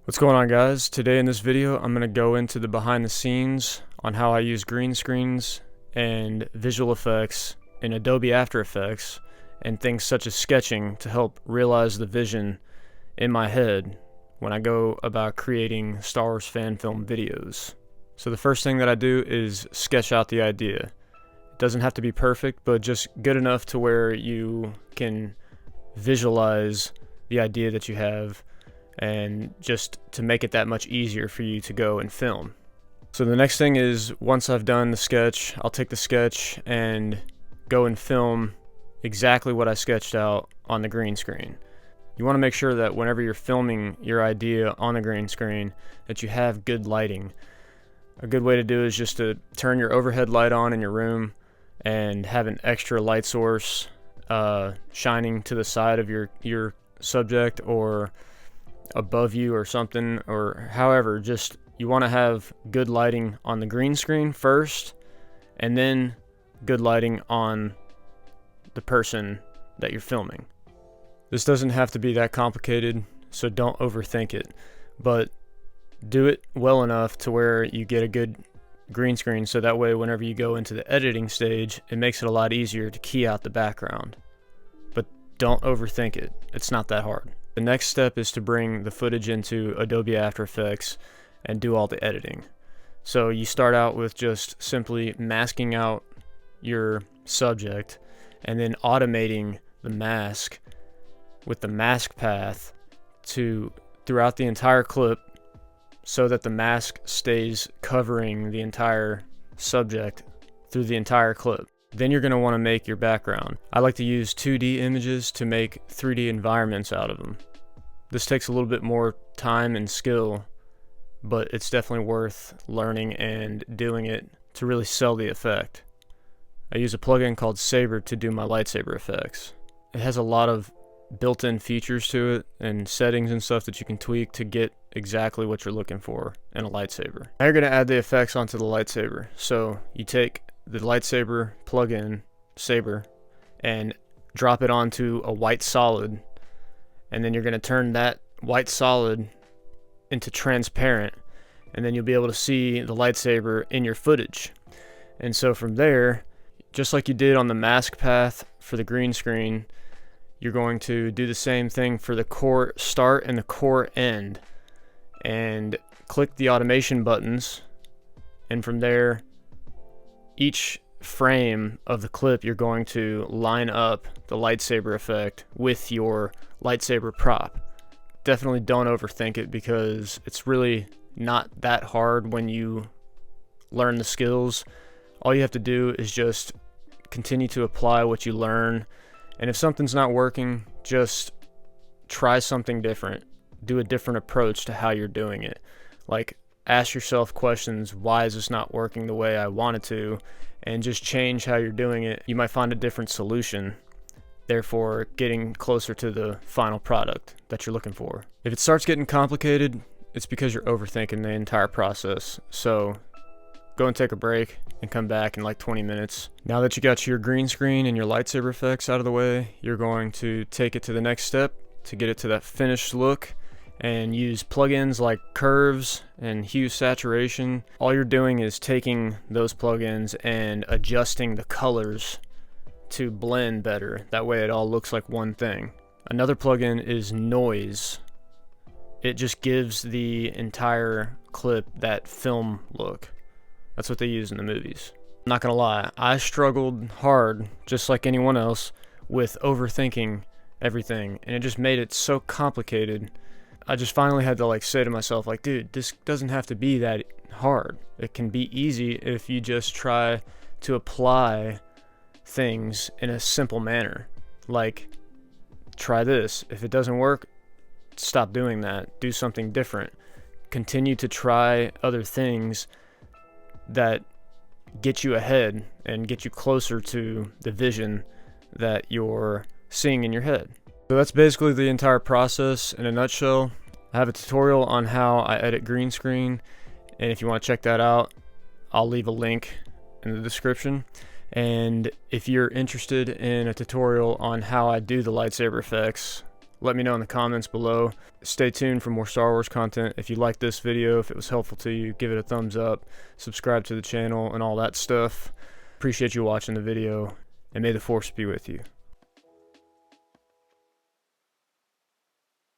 What's going on, guys? Today in this video I'm going to go into the behind the scenes on how I use green screens and visual effects in Adobe After Effects and things such as sketching to help realize the vision in my head when I go about creating Star Wars fan film videos. So the first thing that I do is sketch out the idea. It doesn't have to be perfect, but just good enough to where you can visualize the idea that you have, and just to make it that much easier for you to go and film. So the next thing is, once I've done the sketch, I'll take the sketch and go and film exactly what I sketched out on the green screen. You want to make sure that whenever you're filming your idea on the green screen that you have good lighting. A good way to do is just to turn your overhead light on in your room and have an extra light source shining to the side of your subject or above you or something, or however. Just you want to have good lighting on the green screen first, and then good lighting on the person that you're filming. This doesn't have to be that complicated, so don't overthink it, but do it well enough to where you get a good green screen, so that way whenever you go into the editing stage, it makes it a lot easier to key out the background. But don't overthink it. It's not that hard. The next step is to bring the footage into Adobe After Effects and do all the editing. So you start out with just simply masking out your subject and then automating the mask with the mask path throughout the entire clip, so that the mask stays covering the entire subject through the entire clip. Then you're going to want to make your background. I like to use 2D images to make 3D environments out of them. This takes a little bit more time and skill, but it's definitely worth learning and doing it to really sell the effect. I use a plugin called Saber to do my lightsaber effects. It has a lot of built-in features to it and settings and stuff that you can tweak to get exactly what you're looking for in a lightsaber. Now you're going to add the effects onto the lightsaber. So you take the lightsaber plugin, Saber, and drop it onto a white solid, and then you're going to turn that white solid into transparent, and then you'll be able to see the lightsaber in your footage. And so from there, just like you did on the mask path for the green screen, you're going to do the same thing for the core start and the core end, and click the automation buttons, and from there, each frame of the clip you're going to line up the lightsaber effect with your lightsaber prop. Definitely don't overthink it, because it's really not that hard when you learn the skills. All you have to do is just continue to apply what you learn, and if something's not working, just try something different. Do a different approach to how you're doing it. Like, ask yourself questions: why is this not working the way I want it to? And just change how you're doing it. You might find a different solution, therefore getting closer to the final product that you're looking for. If it starts getting complicated, it's because you're overthinking the entire process. So go and take a break and come back in like 20 minutes. Now that you got your green screen and your lightsaber effects out of the way, you're going to take it to the next step to get it to that finished look, and use plugins like curves and hue saturation. All you're doing is taking those plugins and adjusting the colors to blend better. That way it all looks like one thing. Another plugin is noise. It just gives the entire clip that film look. That's what they use in the movies. I'm not gonna lie, I struggled hard, just like anyone else, with overthinking everything, and it just made it so complicated. I just finally had to say to myself, dude, this doesn't have to be that hard. It can be easy if you just try to apply things in a simple manner. Like, try this. If it doesn't work, stop doing that. Do something different. Continue to try other things that get you ahead and get you closer to the vision that you're seeing in your head. So that's basically the entire process in a nutshell. I have a tutorial on how I edit green screen, and if you want to check that out, I'll leave a link in the description. And if you're interested in a tutorial on how I do the lightsaber effects, Let me know in the comments below. Stay tuned for more Star Wars content. If you liked this video, if it was helpful to you, give it a thumbs up, subscribe to the channel, and all that stuff. Appreciate you watching the video, and may the Force be with you.